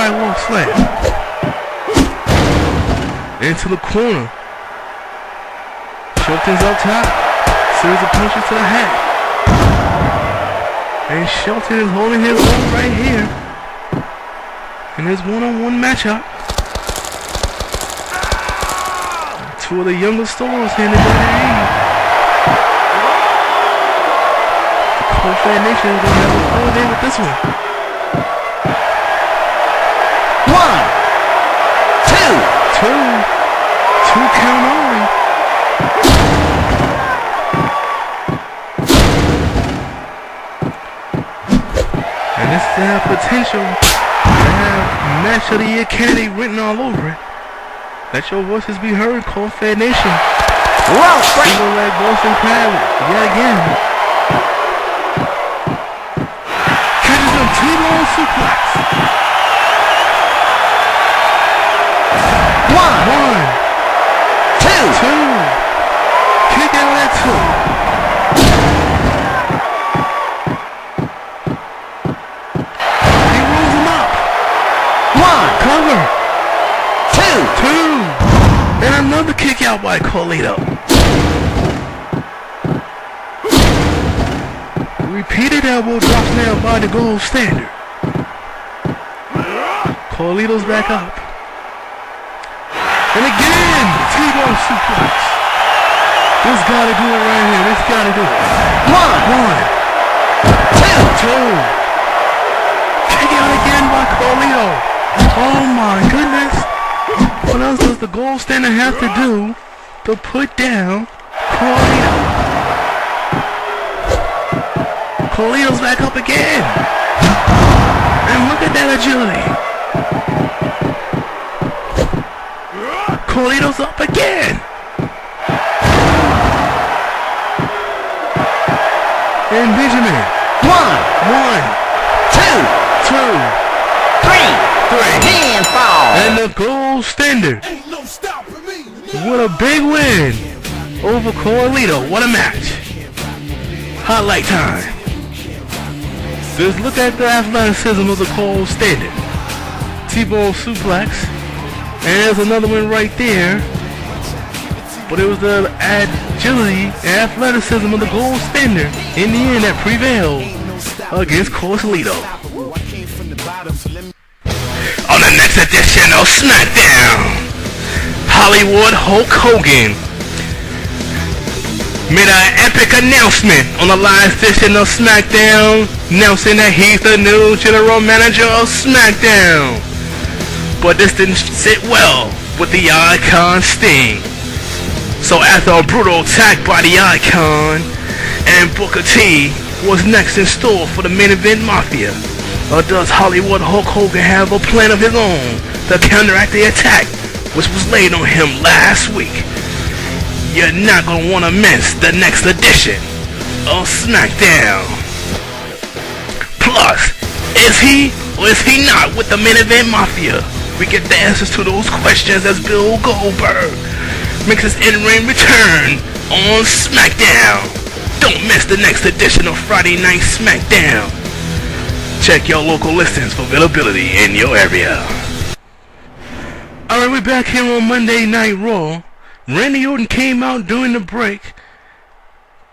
sidewalk slam. Into the corner. Shelton's up top. Series of punches to the head. And Shelton is holding his own right here. In his one-on-one matchup. Two of the younger stars here in the WWE. CAWFed Nation is going to have a full day with this one. 1, 2. Two count only. And this has potential to have match of the year candidate written all over it. Let your voices be heard, CAWFed Nation. Rope break. Single leg Boston Crab yet again. Catches him T-bone suplex. 1, 2. Kick out at 2. He rolls him up. 1, Cover. 2. And another kick out by Carlito. Repeated elbow drops now by the gold standard. Carlito's back up. And again, T-bone suplex. This gotta do it right here. This gotta do it. 1, 2. Kick out again by Carlito. Oh my goodness. What else does the gold standard have to do to put down Carlito? Carlito's back up again. And look at that agility. Carlito's up again. And Benjamin. 1, 2, 3. pinfall. And the gold standard Ain't no stopping me. with a big win over Carlito. What a match. Highlight time. Just look at the athleticism of the gold standard. T-bone suplex. And there's another one right there. But it was the agility and athleticism of the gold standard in the end that prevailed against Carlito. On the next edition of SmackDown, Hollywood Hulk Hogan made an epic announcement on the live edition of SmackDown, announcing that he's the new general manager of SmackDown. But this didn't sit well with the Icon Sting. So after a brutal attack by the Icon and Booker T, what's next in store for the main event Mafia? Or does Hollywood Hulk Hogan have a plan of his own to counteract the attack which was laid on him last week? You're not going to want to miss the next edition of SmackDown. Plus, is he or is he not with the main event Mafia? We get the answers to those questions as Bill Goldberg makes his in-ring return on SmackDown. Don't miss the next edition of Friday Night SmackDown. Check your local listings for availability in your area. Alright, we're back here on Monday Night Raw. Randy Orton came out during the break,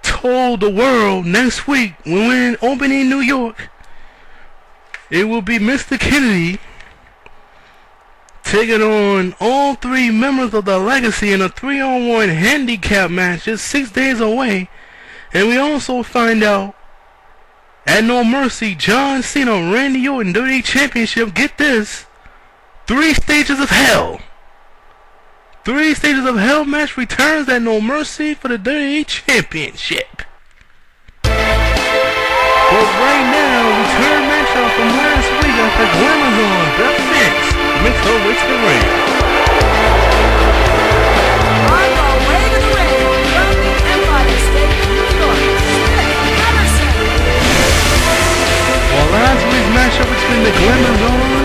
told the world next week when we're in Albany, New York, it will be Mr. Kennedy taking on all three members of the Legacy in a 3-on-1 handicap match just 6 days away. And we also find out at No Mercy, John Cena, Randy Orton, WWE Championship, get this, 3 Stages of Hell. 3 Stages of Hell match returns at No Mercy for the WWE Championship. But right now, return matchup from last week after Glamazon, Beth Phoenix, makes her way to the ring. On the way to the ring, from the Empire State, New York, Smith Emerson. While last week's matchup between the Glamazon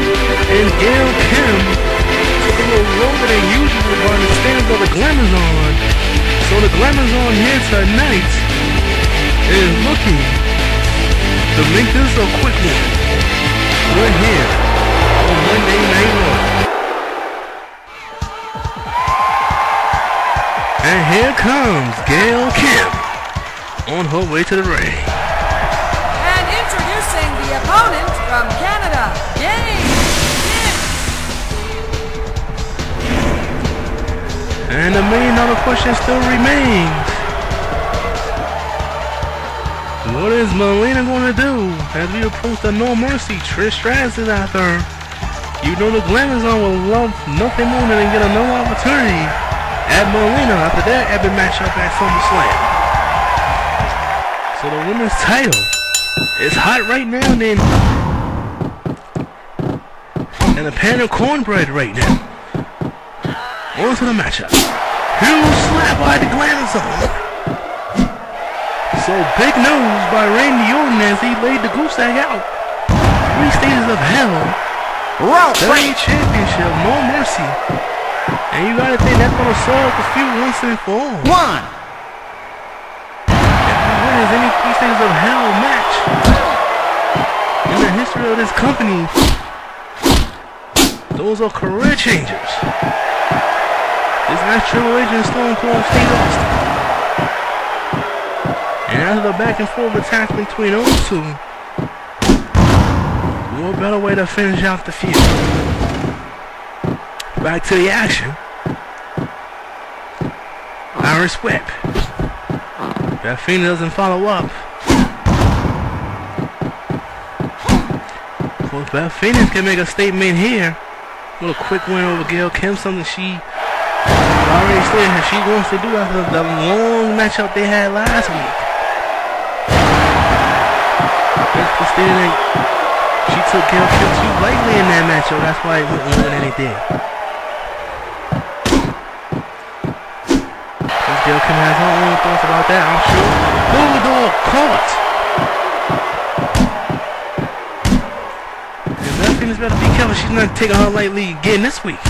and Gail Kim took a little longer than usual by the standards of the Glamazon, so the Glamazon here tonight is looking to make this a quick one. We're here on Monday here comes Gail Kim on her way to the ring. And introducing the opponent from Canada, Gail Kim. And the $1 million question still remains. What is Melina going to do as we approach the No Mercy? Trish Stratus is out there. You know the Glamazon will love nothing more than to get another opportunity at Melina after that epic matchup at SummerSlam. So the women's title is hot right now, then, and a pan of cornbread right now. On to the matchup. Huge slap by the Glamazon. So big news by Randy Orton as he laid the goose egg out. 3 stages of hell. WWE Championship, No Mercy. And you gotta think that's gonna solve the feud once and for all. One. If you win any 3 stages of hell match in the history of this company, those are career changers. This match Triple H and Stone Cold Steve Austin. And after the back and forth attack between those two, what better way to finish out the feud? Back to the action. Irish whip. That Fiend doesn't follow up. Of course, Beth Phoenix can make a statement here. With a quick win over Gail Kim, something she already stated she wants to do after the long matchup they had last week. She took Gail Kim too lightly in that matchup. That's why it went longer than it did. Gail Kim has her own thoughts about that, I'm sure. Bulldog caught. And Beth Phoenix better be careful. She's not taking her lightly again this week.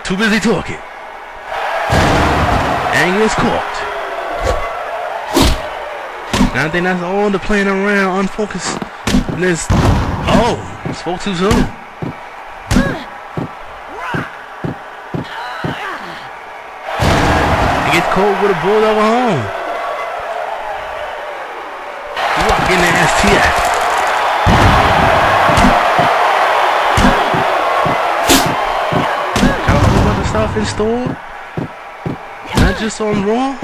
Too busy talking. And gets caught. And I think that's all the playing around, unfocusedness. Oh, spoke too soon. He gets caught with a bulldog at home. Lock in the STF. Got a whole bunch of stuff in store. Not just on Raw.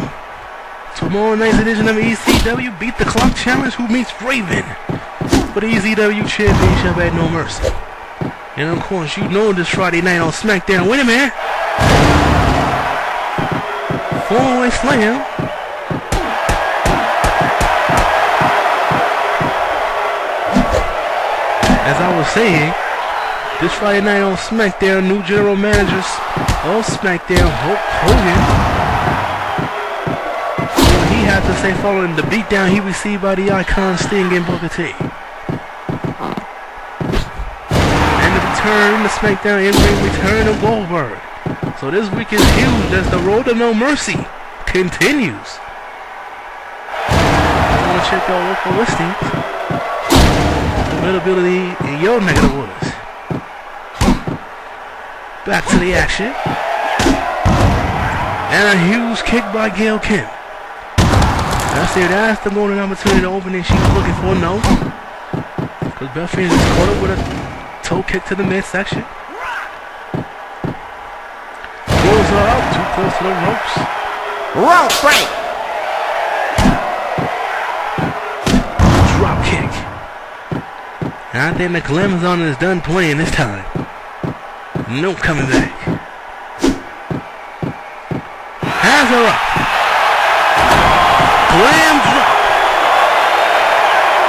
Tomorrow night's edition of ECW Beat the Clock Challenge, who meets Raven for the ECW Championship at No Mercy. And of course, you know this Friday night on SmackDown. Wait a minute. 4-way slam. As I was saying, this Friday night on SmackDown, new general managers of SmackDown, Hulk Hogan. He had to say following the beatdown he received by the Icon Sting and Booker T. And the return to SmackDown in-ring return of Goldberg. So this week is huge as the road to No Mercy continues. I want to check out local listings. Availability in your neck of the woods. Back to the action. And a huge kick by Gail Kim. I said that's the golden opportunity to open that she was looking for. No. Because Beth Phoenix is caught up with a toe kick to the midsection. Goes her out too close to the ropes. Rope break. Drop kick. And I think the Glamazon is done playing this time. No coming back. Has her up. Glam drop.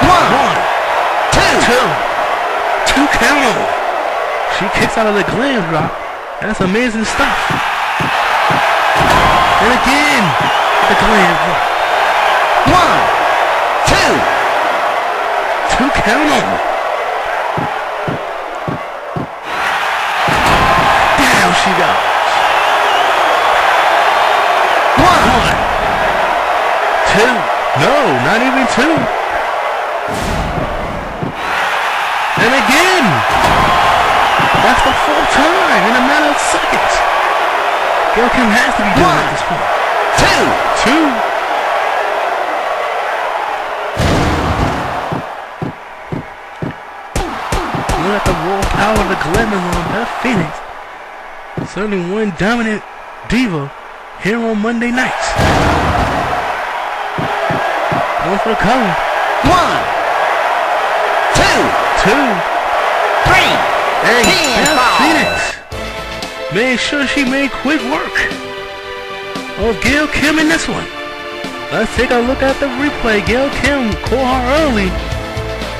One, two count on. She kicks out of the glam drop. That's amazing stuff. And again, the glam drop. 1, 2. 2 count on. Down she goes. 1, 2. No, not even 2. And again. That's the fourth time in a matter of seconds. Gail Kim has to be done at this point. Two. Look at the raw power of the glamour on Beth Phoenix. Certainly one dominant diva here on Monday nights. Going for the cover. 1, 2, 3. And Beth Phoenix made sure she made quick work of Gail Kim in this one. Let's take a look at the replay. Gail Kim caught her early,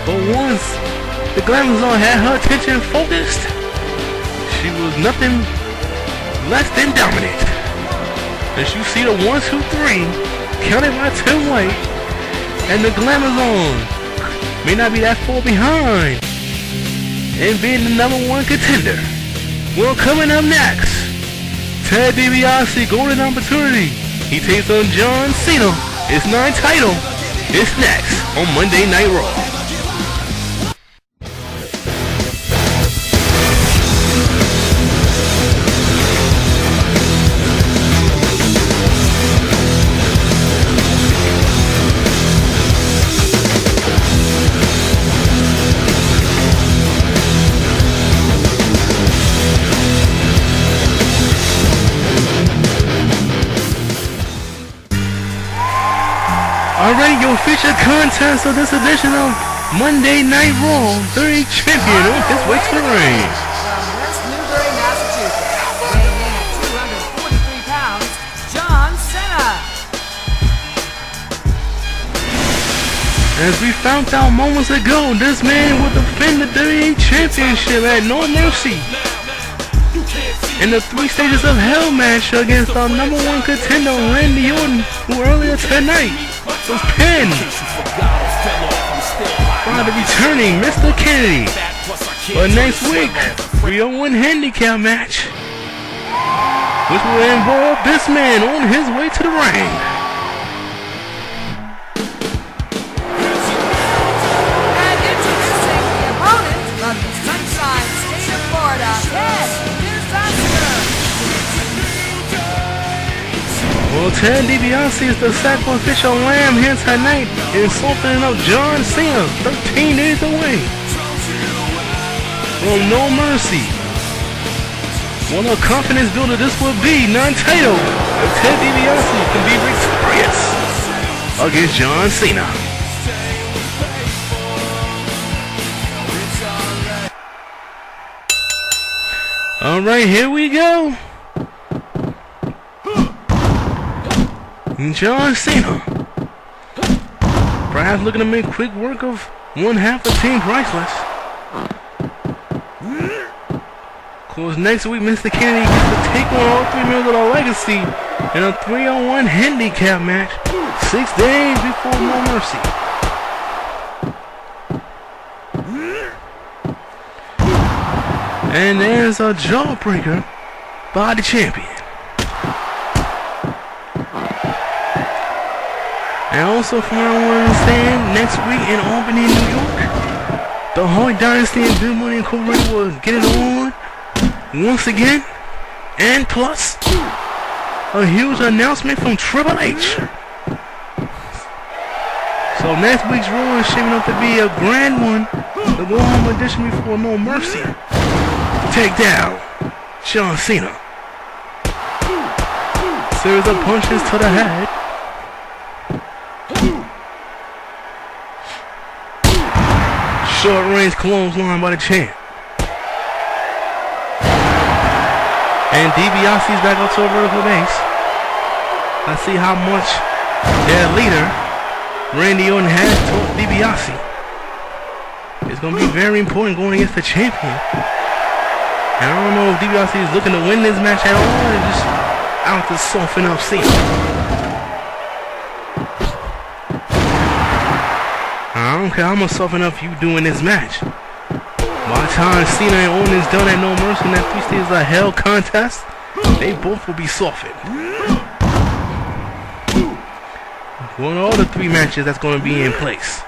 but once the Glamour Zone had her attention focused, she was nothing less than dominant. As you see the 1, 2, 3 counted by Tim White, and the Glamour Zone may not be that far behind and being the #1 contender. Well, coming up next, Ted DiBiase, golden opportunity. He takes on John Cena. His 9th title is next on Monday Night Raw. Alright, your featured contest of this edition of Monday Night Raw, WWE Champion on his way to the ring. From West Newbury, Massachusetts, weighing in at 243 pounds, John Cena. As we found out moments ago, this man will defend the WWE Championship at No Mercy in the 3 stages of hell match against our #1 contender Randy Orton, who earlier tonight was pinned by the returning Mr. Kennedy. But next week, 301 handicap match, which will involve this man on his way to the ring. And introducing the opponent from the Sunshine State of Florida, Ted DiBiase. Well, Ted DiBiase is the sacrificial lamb here tonight in softening up John Cena 13 days away from No Mercy. What a confidence builder this will be, non-title, if Ted DiBiase can be victorious against John Cena. Alright, here we go. John Cena, perhaps looking to make quick work of one half of Team Priceless. Of course, next week Mr. Kennedy gets to take on all 3 members of the Legacy in a 3-on-1 handicap match 6 days before No Mercy. And there's a jawbreaker by the champion. And also, from what I want to understand, next week in Albany, New York, the Hart Dynasty and Good Money Incorporated will get it on once again. And plus, a huge announcement from Triple H. So next week's Raw is shaping up to be a grand one. The go-home edition before No Mercy. Take down John Cena. Series of punches to the head. Short range clothesline by the champ. And DiBiase's back up to a vertical base. Let's see how much their leader, Randy Orton, has taught DiBiase. It's going to be very important going against the champion. And I don't know if DiBiase is looking to win this match at all or just out to soften up Cena. I don't care how much soften up you do in this match. By the time Cena and Orton is done at No Mercy in that 3 stages of hell contest, they both will be softened. Going all the 3 matches that's going to be in place.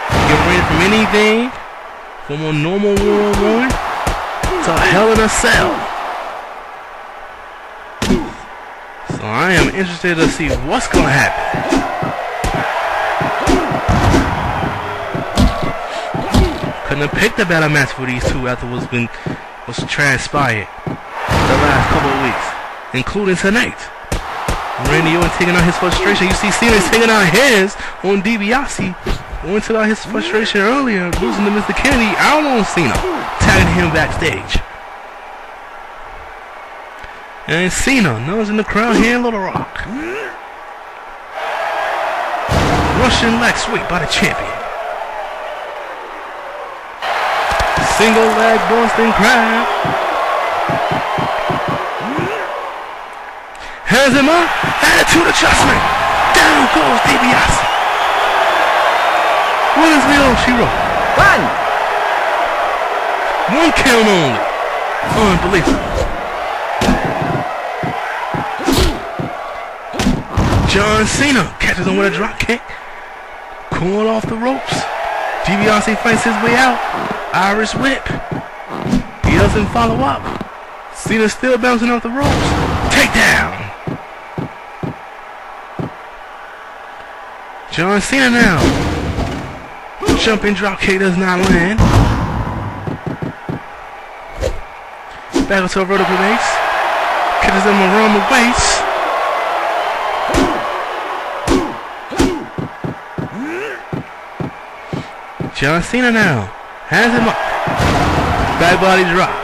Get ready from anything from a normal one-on-one to Hell in a Cell. So I am interested to see what's gonna happen. Couldn't have picked a better match for these two after what's transpired the last couple of weeks, including tonight. Randy Orton taking out his frustration. You see Cena taking out his on DiBiase. Orton took out his frustration earlier, losing to Mr. Kennedy out on Cena, tagging him backstage. And Cena knows in the crowd here in Little Rock. Russian leg sweep by the champion. Single leg Boston crab. Hands him up. Attitude adjustment. Down goes DiBiase. What is the old she wrote? One count only. Unbelievable. John Cena catches him with a drop kick. Caught off the ropes. DiBiase fights his way out. Irish whip. He doesn't follow up. Cena still bouncing off the ropes. Takedown. John Cena now. Jumping drop kick does not land. Back up to a vertical base. Catches him around the waist. John Cena now. Hands him up. Back body drop.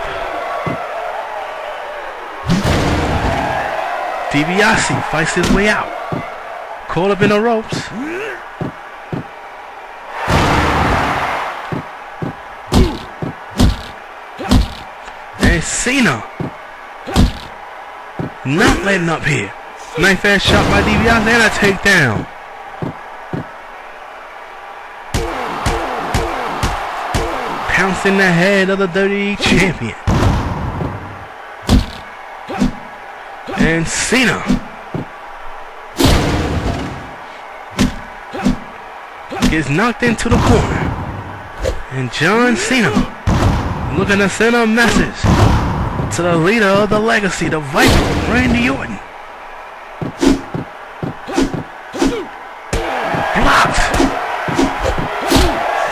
DiBiase fights his way out. Caught up in the ropes. And Cena not letting up here. Knife edge shot by DiBiase and a takedown. Pouncing the head of the WWE Champion. And Cena gets knocked into the corner. And John Cena looking to send a message to the leader of the legacy, the Viper, Randy Orton. Blocked.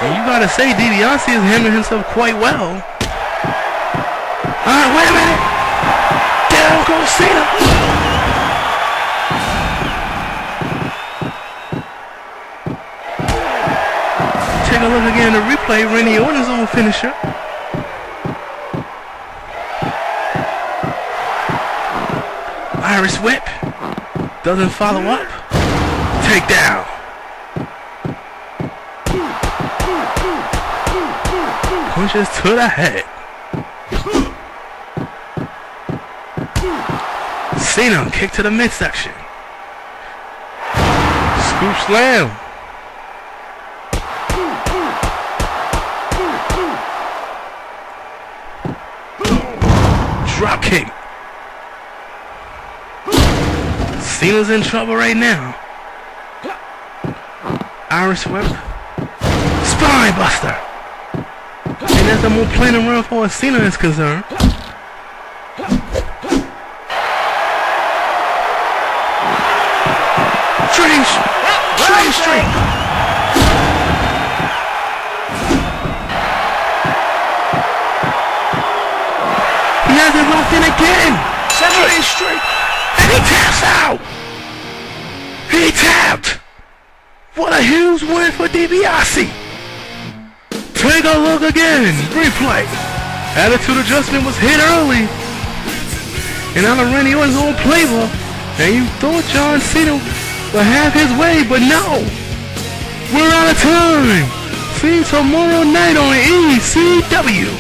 And you gotta say DiBiase is handling himself quite well. Alright, wait a minute. Down goes Cena. Take a look again at the replay. Randy Orton's own finisher. Irish whip. Doesn't follow up. Takedown. Punches to the head. Cena kick to the midsection. Scoop slam. Drop kick. Cena's in trouble right now. Irish whip. Spine buster. And that's the more playing around for as Cena is concerned. Train straight. He has it locked in again. Train straight. And he taps out. He tapped. What a huge win for DiBiase. Take a look again. Replay. Attitude adjustment was hit early. And out of Randy Orton's own playbook. And you thought John Cena would have his way, but no. We're out of time. See you tomorrow night on ECW.